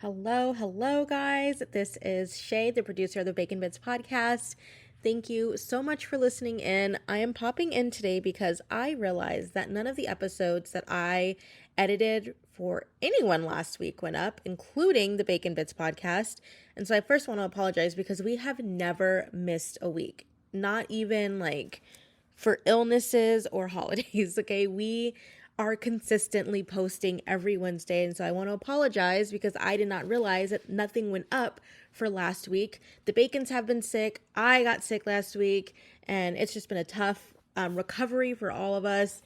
Hello, guys. This is Shay, the producer of the Bacon Bits podcast. Thank you so much for listening in. I am popping in today because I realized that none of the episodes that I edited for anyone last week went up, including the Bacon Bits podcast. And so I first want to apologize because we have never missed a week, not even like for illnesses or holidays. Okay, we are consistently posting every Wednesday. And so I want to apologize because I did not realize that nothing went up for last week. The Bacons have been sick. I got sick last week, and it's just been a tough recovery for all of us,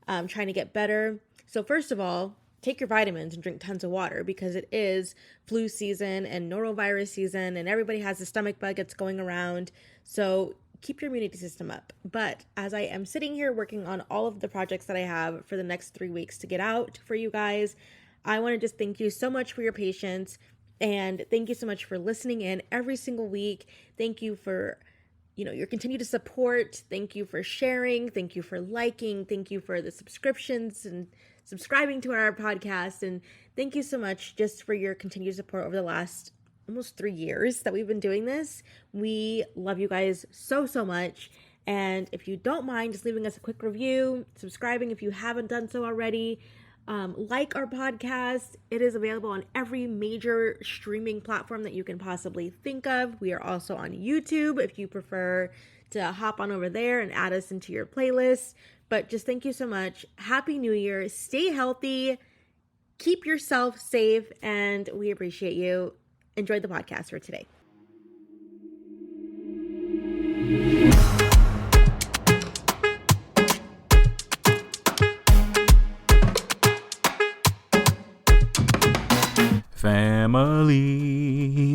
trying to get better. So first of all, take your vitamins and drink tons of water because it is flu season and norovirus season, and everybody has the stomach bug that's going around. So keep your immunity system up. But as I am sitting here working on all of the projects that I have for the next 3 weeks to get out for you guys, I want to just thank you so much for your patience, and thank you so much for listening in every single week. Thank you for your continued support. Thank you for sharing. Thank you for liking. Thank you for the subscriptions and subscribing to our podcast. And thank you so much just for your continued support over the last almost 3 years that we've been doing this. We love you guys so much. And if you don't mind just leaving us a quick review, subscribing if you haven't done so already, like our podcast. It is available on every major streaming platform that you can possibly think of. We are also on YouTube if you prefer to hop on over there and add us into your playlist. But just thank you so much. Happy New Year. Stay healthy. Keep yourself safe. And we appreciate you. Enjoy the podcast for today.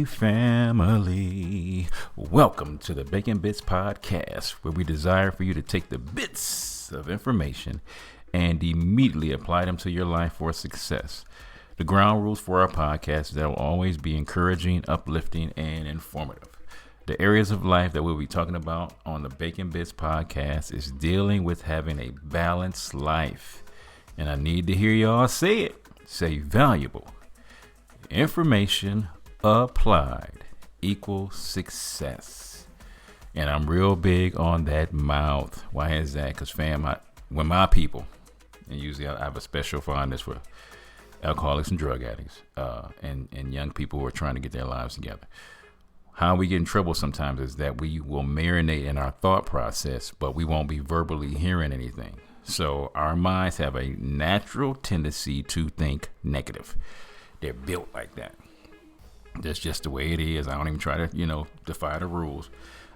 Family, welcome to the Bacon Bits podcast, where we desire for you to take the bits of information and immediately apply them to your life for success. The ground rules for our podcast is that will always be encouraging, uplifting, and informative. The areas of life that we'll be talking about on the Bacon Bits podcast is dealing with having a balanced life. And I need to hear y'all say it. Say valuable. Information applied equals success. And I'm real big on that mouth. Why is that? Because when my people, and usually I have a special fondness for alcoholics and drug addicts, and young people who are trying to get their lives together. How we get in trouble sometimes is that we will marinate in our thought process, but we won't be verbally hearing anything. So our minds have a natural tendency to think negative. They're built like that. That's just the way it is. I don't even try to, defy the rules.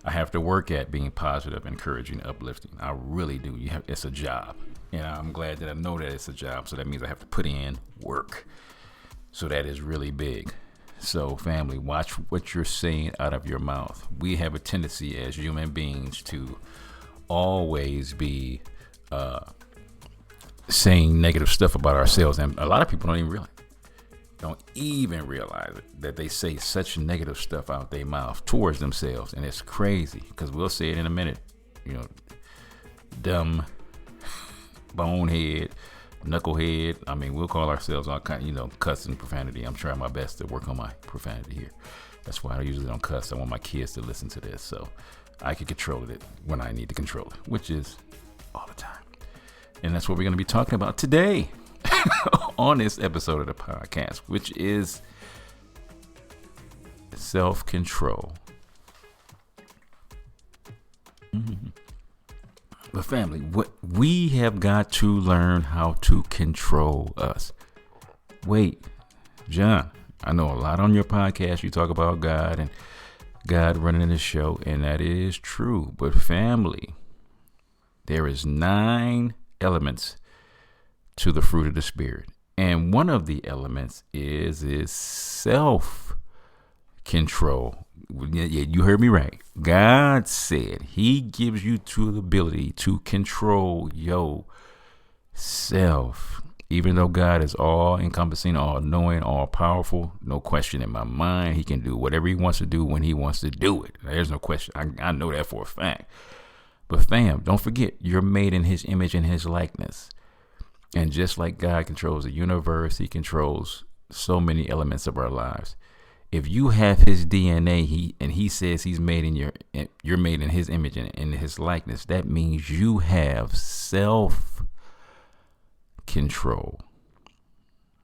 I have to work at being positive, encouraging, uplifting. I really do. It's a job. And I'm glad that I know that it's a job. So that means I have to put in work. So that is really big. So family, watch what you're saying out of your mouth. We have a tendency as human beings to always be saying negative stuff about ourselves. And a lot of people don't even realize it, that they say such negative stuff out their mouth towards themselves. And it's crazy because we'll say it in a minute, dumb, bonehead, knucklehead. I mean, we'll call ourselves all kind, cuss and profanity. I'm trying my best to work on my profanity here. That's why I usually don't cuss. I want my kids to listen to this so I can control it when I need to control it, which is all the time. And that's what we're going to be talking about today on this episode of the podcast, which is self-control. But family, what we have got to learn how to control us. Wait, John, I know a lot on your podcast. You talk about God and God running the show, and that is true. But family, there is 9 elements to the fruit of the Spirit. And one of the elements is self-control. Yeah, you heard me right. God said he gives you the ability to control yourself. Even though God is all encompassing, all knowing, all powerful, no question in my mind, he can do whatever he wants to do when he wants to do it. There's no question. I know that for a fact. But fam, don't forget, you're made in his image and his likeness. And just like God controls the universe, he controls so many elements of our lives. If you have his DNA, he says he's made in you're made in his image and in his likeness. That means you have self control.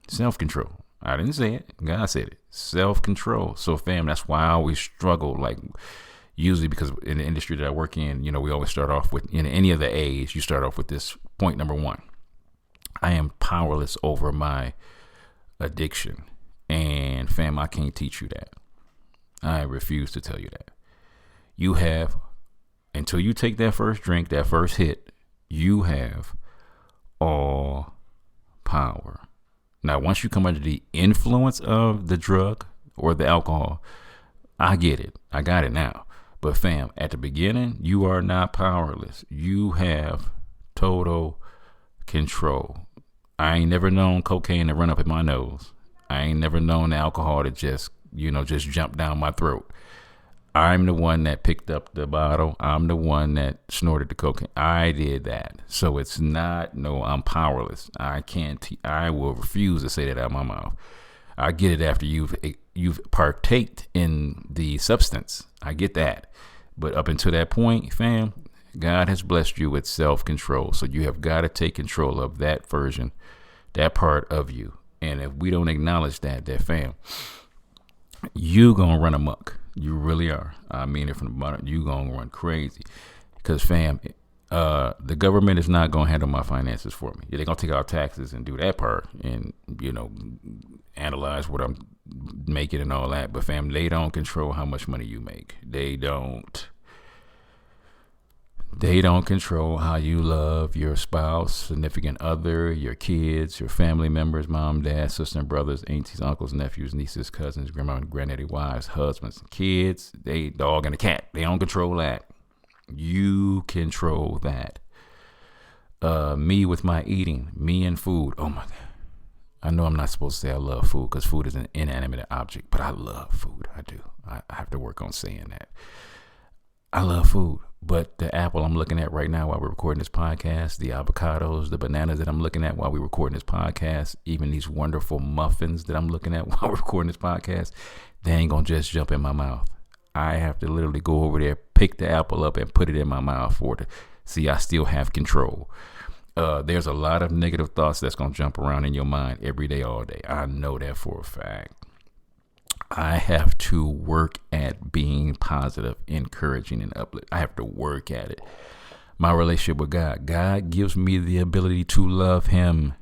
Self control. I didn't say it. God said it. Self control. So, fam, that's why I always struggle. Like, usually because in the industry that I work in, we always start off with, in any of the A's, you start off with this point number one. I am powerless over my addiction. And fam, I can't teach you that. I refuse to tell you that. You have, until you take that first drink, that first hit, you have all power. Now, once you come under the influence of the drug or the alcohol, I get it. I got it now. But fam, at the beginning, you are not powerless. You have total control. I ain't never known cocaine to run up in my nose. I ain't never known alcohol to just jump down my throat. I'm the one that picked up the bottle. I'm the one that snorted the cocaine. I did that. So it's not, no, I'm powerless. I can't, I will refuse to say that out of my mouth. I get it after you've partaked in the substance. I get that. But up until that point, fam, God has blessed you with self-control. So you have got to take control of that version, that part of you. And if we don't acknowledge that fam, you gonna run amok. You really are. I mean it from the bottom. You gonna run crazy. Because fam, the government is not gonna handle my finances for me. They're gonna take out taxes and do that part and, analyze what I'm making and all that. But fam, they don't control how much money you make. They don't control how you love your spouse, significant other, your kids, your family members, mom, dad, sister and brothers, aunties, uncles, nephews, nieces, cousins, grandma and granddaddy, wives, husbands, kids, they dog and a cat. They don't control that. You control that. Me with my eating, me and food. Oh my God. I know I'm not supposed to say I love food because food is an inanimate object, but I love food. I do. I have to work on saying that. I love food. But the apple I'm looking at right now while we're recording this podcast, the avocados, the bananas that I'm looking at while we're recording this podcast, even these wonderful muffins that I'm looking at while we're recording this podcast, they ain't going to just jump in my mouth. I have to literally go over there, pick the apple up and put it in my mouth for it to see I still have control. There's a lot of negative thoughts that's going to jump around in your mind every day, all day. I know that for a fact. I have to work at being positive, encouraging, and uplift. I have to work at it. My relationship with God gives me the ability to love him.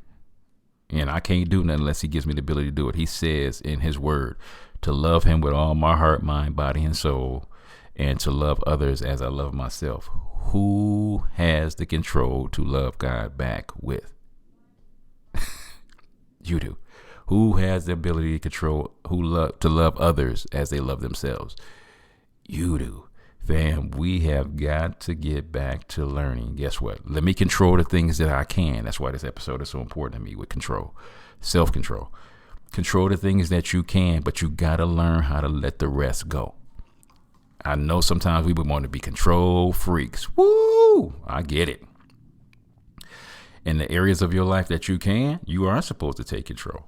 And I can't do nothing unless he gives me the ability to do it. He says in his word to love him with all my heart, mind, body, and soul, and to love others as I love myself. Who has the control to love God back with? You do. Who has the ability to control, to love others as they love themselves? You do. Fam, we have got to get back to learning. Guess what? Let me control the things that I can. That's why this episode is so important to me with control, self-control. Control the things that you can, but you got to learn how to let the rest go. I know sometimes we would want to be control freaks. Woo! I get it. In the areas of your life that you can, you are supposed to take control.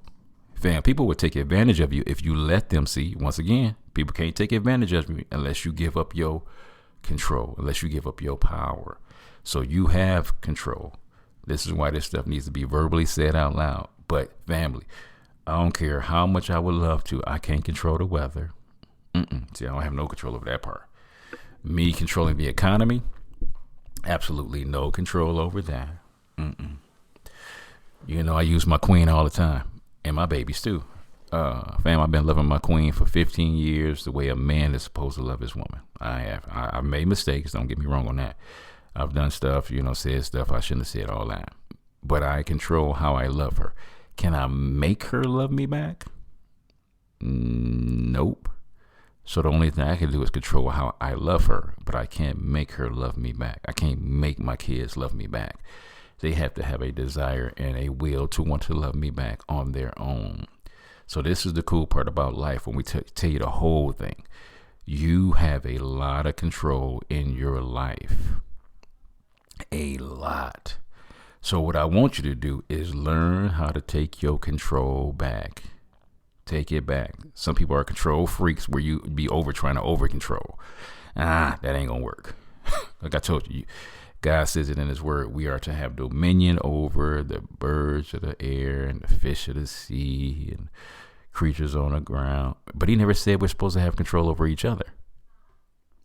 Fam, people would take advantage of you if you let them see. Once again, people can't take advantage of you unless you give up your control, unless you give up your power. So you have control. This is why this stuff needs to be verbally said out loud. But family, I don't care how much I would love to. I can't control the weather. See, I don't have no control over that part. Me controlling the economy, absolutely no control over that. I use my queen all the time. And my babies too. Fam, I've been loving my queen for 15 years the way a man is supposed to love his woman. I've made mistakes, don't get me wrong on that. I've done stuff, said stuff I shouldn't have said, all that. But I control how I love her. Can I make her love me back? Nope. So the only thing I can do is control how I love her, but I can't make her love me back. I can't make my kids love me back. They have to have a desire and a will to want to love me back on their own. So this is the cool part about life when we tell you the whole thing. You have a lot of control in your life. A lot. So what I want you to do is learn how to take your control back. Take it back. Some people are control freaks where you be trying to over control. That ain't gonna work. Like I told you, God says it in his word. We are to have dominion over the birds of the air and the fish of the sea and creatures on the ground. But he never said we're supposed to have control over each other.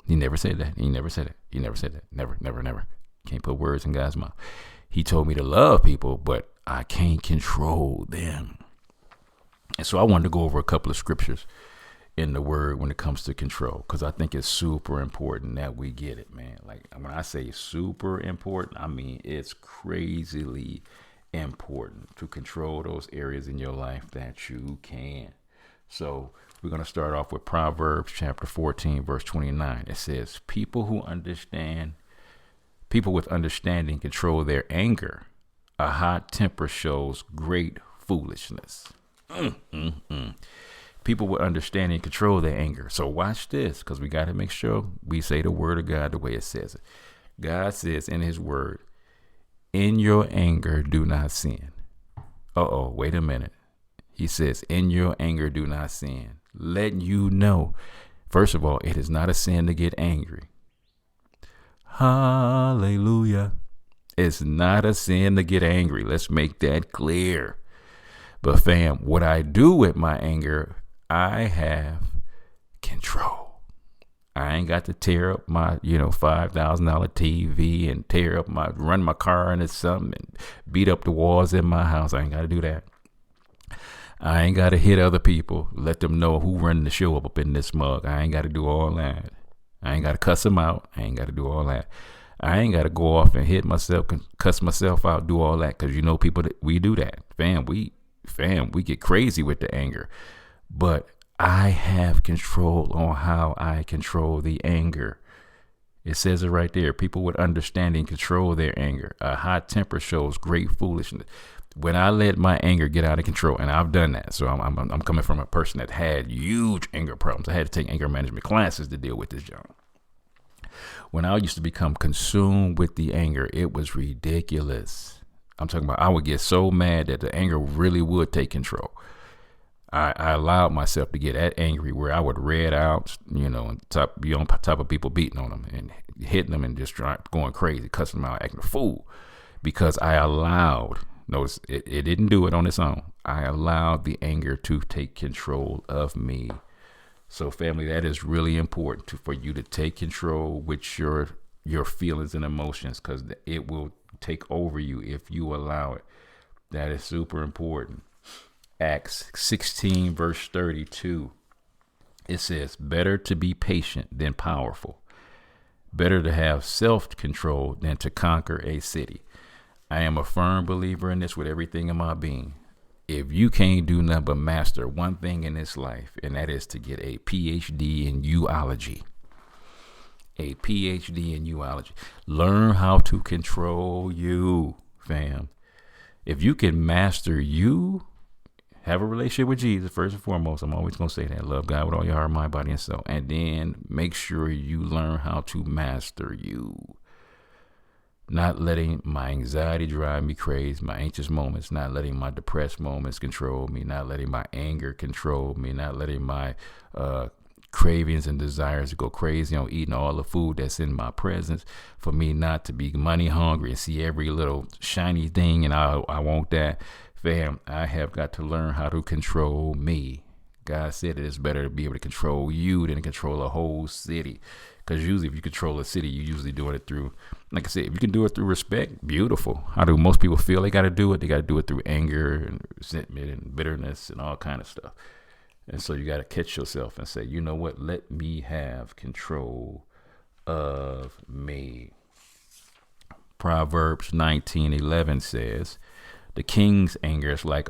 He never said that. He never said that. Never, never, never. Can't put words in God's mouth. He told me to love people, but I can't control them. And so I wanted to go over a couple of scriptures in the word when it comes to control, because I think it's super important that we get it, man. Like when I say super important, I mean it's crazily important to control those areas in your life that you can. So we're going to start off with Proverbs chapter 14, verse 29. It says, people with understanding control their anger. A hot temper shows great foolishness. People with understanding control their anger. So watch this, because we got to make sure we say the word of God the way it says it. God says in his word, in your anger, do not sin. Wait a minute. He says, in your anger, do not sin. Letting you know, first of all, it is not a sin to get angry. Hallelujah. It's not a sin to get angry. Let's make that clear. But fam, what I do with my anger, I have control. I ain't got to tear up my, $5,000 TV and run my car into something and beat up the walls in my house. I ain't got to do that. I ain't got to hit other people, let them know who running the show up in this mug. I ain't got to do all that. I ain't got to cuss them out. I ain't got to do all that. I ain't got to go off and hit myself, cuss myself out, do all that. Because people, we do that. We get crazy with the anger. But I have control on how I control the anger. It says it right there. People with understanding control their anger. A hot temper shows great foolishness. When I let my anger get out of control, and I've done that, so I'm coming from a person that had huge anger problems. I had to take anger management classes to deal with this, John. When I used to become consumed with the anger, it was ridiculous. I'm talking about I would get so mad that the anger really would take control. I allowed myself to get that angry where I would red out, be on top of people, beating on them and hitting them and just going crazy, cussing them out, acting a fool, because I allowed. Notice it didn't do it on its own. I allowed the anger to take control of me. So family, that is really important for you to take control with your feelings and emotions, because it will take over you if you allow it. That is super important. Acts 16 verse 32. It says, better to be patient than powerful. Better to have self-control than to conquer a city. I am a firm believer in this with everything in my being. If you can't do nothing but master one thing in this life, and that is to get a PhD in uology. A PhD in uology. Learn how to control you, fam. If you can master you, have a relationship with Jesus first and foremost. I'm always going to say that. Love God with all your heart, mind, body, and soul. And then make sure you learn how to master you. Not letting my anxiety drive me crazy, my anxious moments, not letting my depressed moments control me, not letting my anger control me, not letting my cravings and desires go crazy on eating all the food that's in my presence, for me not to be money hungry and see every little shiny thing and I want that. Fam, I have got to learn how to control me. God said it is better to be able to control you than to control a whole city. Because usually if you control a city, you're usually doing it through, like I said, if you can do it through respect, beautiful. How do most people feel they got to do it? They got to do it through anger and resentment and bitterness and all kind of stuff. And so you got to catch yourself and say, you know what? Let me have control of me. Proverbs 19:11 says, the king's anger is like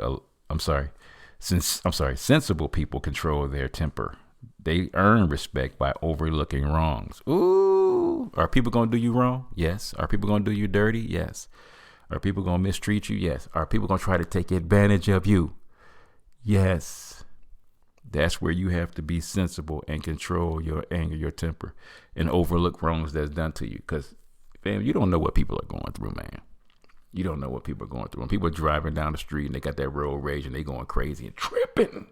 sensible people control their temper. They earn respect by overlooking wrongs. Ooh, are people going to do you wrong? Yes. Are people going to do you dirty? Yes. Are people going to mistreat you? Yes. Are people going to try to take advantage of you? Yes. That's where you have to be sensible and control your anger, your temper, and overlook wrongs that's done to you. Because, fam, you don't know what people are going through, man. You don't know what people are going through. When people are driving down the street and they got that road rage and they going crazy and tripping,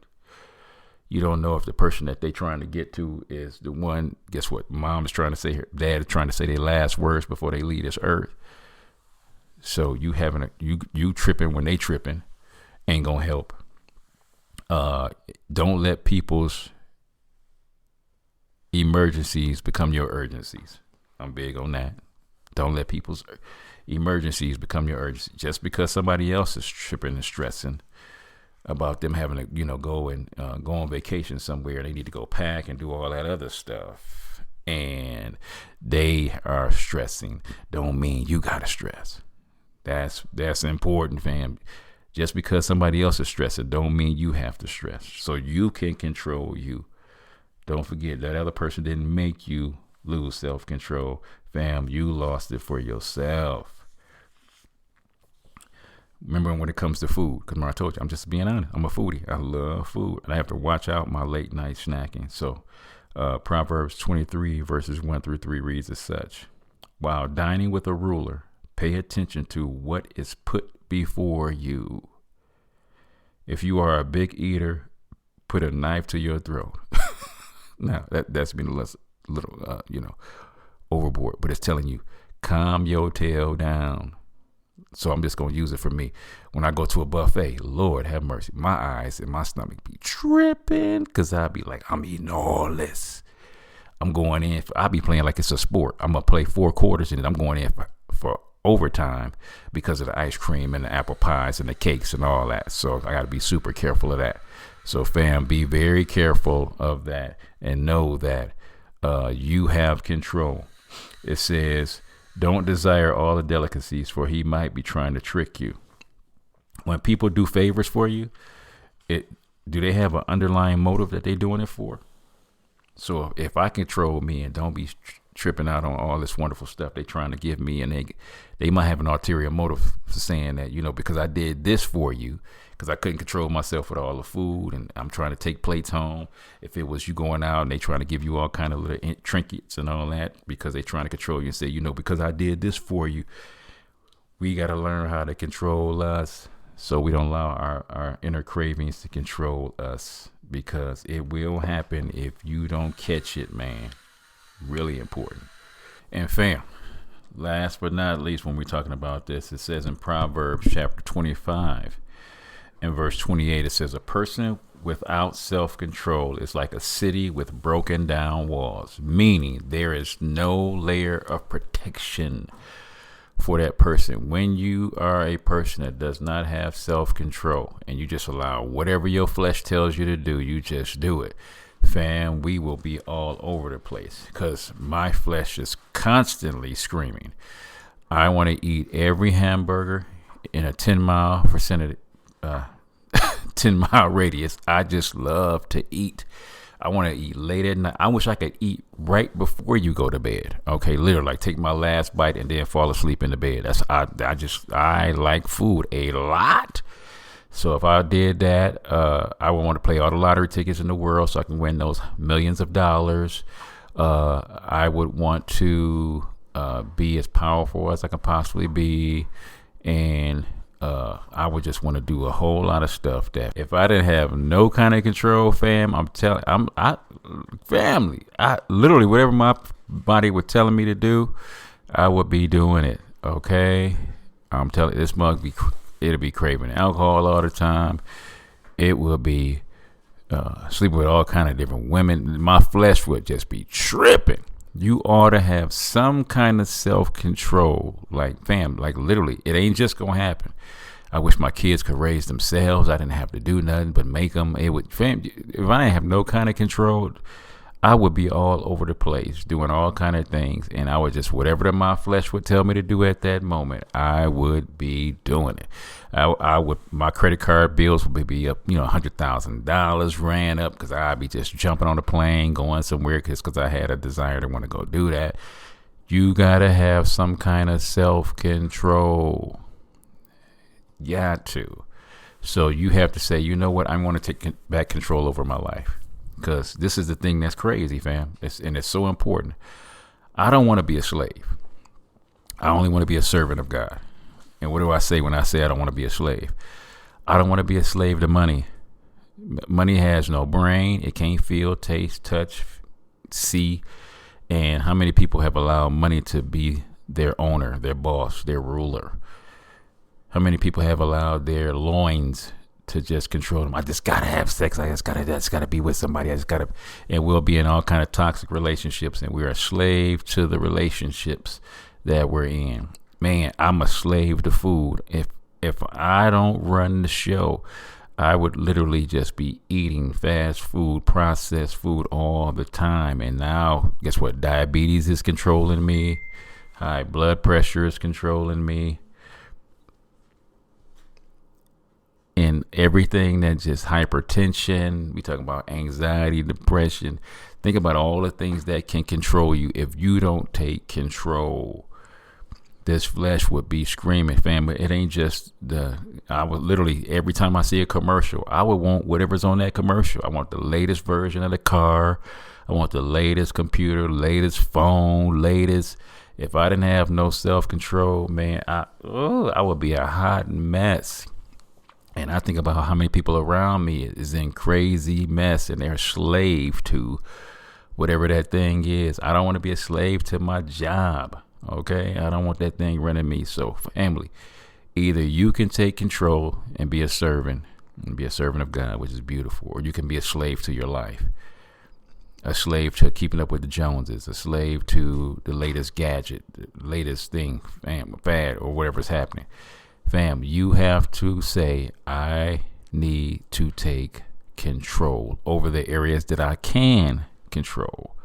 You don't know if the person that they trying to get to is the one. Guess what? Mom is trying to say, dad is trying to say their last words before they leave this earth. So you you tripping when they tripping ain't gonna help. Don't let people's emergencies become your urgencies. I'm big on that. Don't let people's emergencies become your urgency. Just because somebody else is tripping and stressing about them having to, go on vacation somewhere, they need to go pack and do all that other stuff, and they are stressing, don't mean you gotta stress. That's important, fam. Just because somebody else is stressing don't mean you have to stress. So you can control you. Don't forget that other person didn't make you lose self-control. Fam, you lost it for yourself. Remember when it comes to food, because I told you, I'm just being honest. I'm a foodie. I love food, and I have to watch out my late night snacking. So Proverbs 23 verses 1-3 reads as such. While dining with a ruler, pay attention to what is put before you. If you are a big eater, put a knife to your throat. Now, that's been a little overboard, but it's telling you, calm your tail down. So I'm just going to use it for me. When I go to a buffet, Lord have mercy, my eyes and my stomach be tripping because I'll be like, I'm eating all this. I'm going in. I'll be playing like it's a sport. I'm going to play 4 quarters and then I'm going in for overtime because of the ice cream and the apple pies and the cakes and all that. So I got to be super careful of that. So fam, be very careful of that and know that you have control. It says, don't desire all the delicacies, for he might be trying to trick you. When people do favors for you, do they have an underlying motive that they're doing it for? So if I control me and don't be tripping out on all this wonderful stuff they're trying to give me, and they might have an ulterior motive for saying that, because I did this for you, because I couldn't control myself with all the food, and I'm trying to take plates home. If it was you going out and they trying to give you all kind of little trinkets and all that because they trying to control you and say, because I did this for you, we got to learn how to control us so we don't allow our inner cravings to control us, because it will happen if you don't catch it, man. Really important. And fam, last but not least, when we're talking about this, it says in Proverbs chapter 25 and verse 28, it says, a person without self-control is like a city with broken down walls, meaning there is no layer of protection for that person. When you are a person that does not have self-control and you just allow whatever your flesh tells you to do, you just do it. Fam, we will be all over the place because my flesh is constantly screaming. I want to eat every hamburger in a 10-mile vicinity, 10-mile radius. I just love to eat. I want to eat late at night. I wish I could eat right before you go to bed. Okay, literally, like take my last bite and then fall asleep in the bed. I like food a lot. So if I did that, I would want to play all the lottery tickets in the world so I can win those millions of dollars. I would want to be as powerful as I can possibly be, and I would just want to do a whole lot of stuff that if I didn't have no kind of control, fam, family, I literally whatever my body was telling me to do, I would be doing it. Okay, I'm telling you, it'll be craving alcohol all the time. It will be sleeping with all kind of different women. My flesh would just be tripping. You ought to have some kind of self-control, like fam, like literally, it ain't just gonna happen. I wish my kids could raise themselves. I didn't have to do nothing but make them. If I didn't have no kind of control, I would be all over the place doing all kind of things, and I would just whatever my flesh would tell me to do at that moment, I would be doing it. I would. My credit card bills would be up, $100,000 ran up because I'd be just jumping on a plane going somewhere because I had a desire to want to go do that. You gotta have some kind of self-control. Got to. So you have to say, you know what? I want to take back control over my life. Because this is the thing that's crazy, fam. It's so important. I don't want to be a slave. I only want to be a servant of God. And what do I say when I say I don't want to be a slave? I don't want to be a slave to money. Money has no brain. It can't feel, taste, touch, see. And how many people have allowed money to be their owner, their boss, their ruler? How many people have allowed their loins to just control them? I just gotta have sex. I just gotta be with somebody. And we'll be in all kind of toxic relationships, and we're a slave to the relationships that we're in. Man, I'm a slave to food. If I don't run the show, I would literally just be eating fast food, processed food all the time. And now, guess what? Diabetes is controlling me. High blood pressure is controlling me. And everything that's just hypertension. We talking about anxiety, depression. Think about all the things that can control you if you don't take control. This flesh would be screaming, family. It ain't just I would literally, every time I see a commercial, I would want whatever's on that commercial. I want the latest version of the car. I want the latest computer, latest phone, latest. If I didn't have no self-control, man, I would be a hot mess. And I think about how many people around me is in crazy mess and they're a slave to whatever that thing is. I don't want to be a slave to my job. Okay, I don't want that thing running me. So, family, either you can take control and be a servant of God, which is beautiful, or you can be a slave to your life, a slave to keeping up with the Joneses, a slave to the latest gadget, the latest thing, fad, or whatever's happening. Fam, you have to say, I need to take control over the areas that I can control.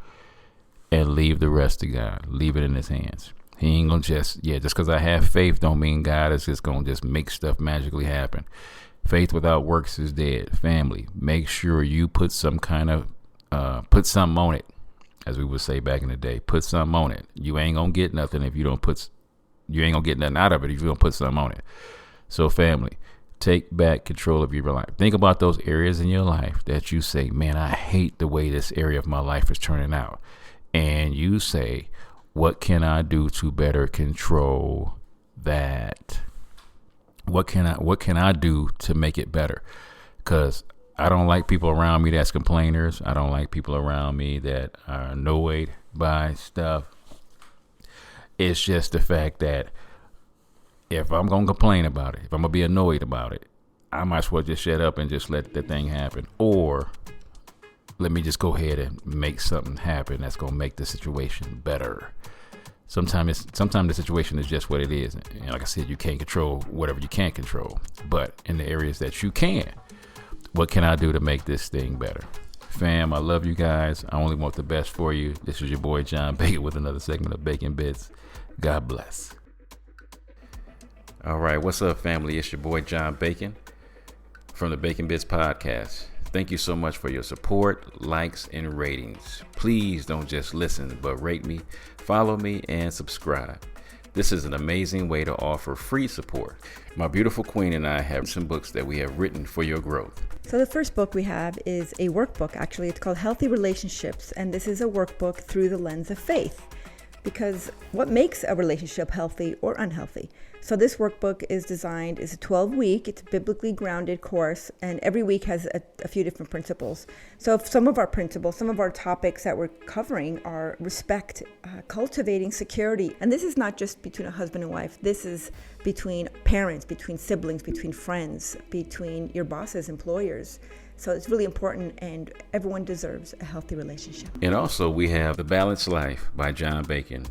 And leave the rest to God. Leave it in his hands. He ain't gonna just because I have faith don't mean God is just gonna just make stuff magically happen. Faith without works is dead. Family, make sure you put some kind of put something on it, as we would say back in the day. Put something on it. You ain't gonna get nothing if you don't you ain't gonna get nothing out of it if you don't put something on it. So, family, take back control of your life. Think about those areas in your life that you say, man, I hate the way this area of my life is turning out. And you say, what can I do to better control that? What can I do to make it better? Because I don't like people around me that's complainers. I don't like people around me that are annoyed by stuff. It's just the fact that if I'm going to complain about it, if I'm going to be annoyed about it, I might as well just shut up and just let the thing happen. Or let me just go ahead and make something happen that's going to make the situation better. Sometimes the situation is just what it is. And like I said, you can't control whatever you can't control. But in the areas that you can, what can I do to make this thing better? Fam, I love you guys. I only want the best for you. This is your boy John Bacon with another segment of Bacon Bits. God bless. All right, what's up, family? It's your boy John Bacon from the Bacon Bits podcast. Thank you so much for your support, likes, and ratings. Please don't just listen, but rate me, follow me, and subscribe. This is an amazing way to offer free support. My beautiful queen and I have some books that we have written for your growth. So the first book we have is a workbook, actually. It's called Healthy Relationships, and this is a workbook through the lens of faith. Because what makes a relationship healthy or unhealthy? So this workbook is a 12-week, it's a biblically grounded course, and every week has a few different principles. So some of our topics that we're covering are respect, cultivating security. And this is not just between a husband and wife. This is between parents, between siblings, between friends, between your bosses, employers. So it's really important, and everyone deserves a healthy relationship. And also we have The Balanced Life by John Bacon.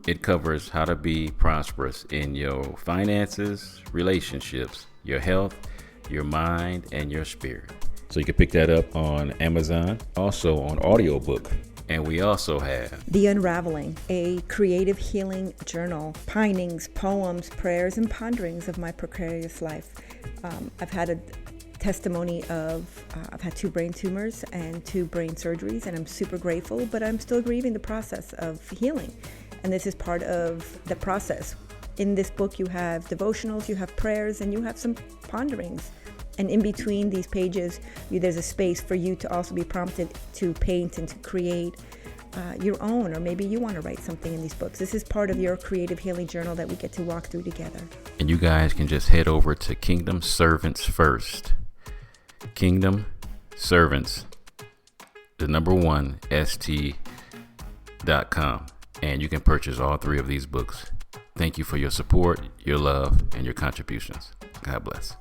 It covers how to be prosperous in your finances, relationships, your health, your mind, and your spirit. So you can pick that up on Amazon, also on audiobook. And we also have The Unraveling, a creative healing journal, pinings, poems, prayers, and ponderings of my precarious life. I've had a testimony of I've had 2 brain tumors and 2 brain surgeries, and I'm super grateful, but I'm still grieving the process of healing. And this is part of the process. In this book, you have devotionals, you have prayers, and you have some ponderings. And in between these pages, there's a space for you to also be prompted to paint and to create your own, or maybe you want to write something in these books. This is part of your creative healing journal that we get to walk through together. And you guys can just head over to Kingdom Servants First. Kingdom servants, the number one, st.com. And you can purchase all 3 of these books. Thank you for your support, your love, and your contributions. God bless.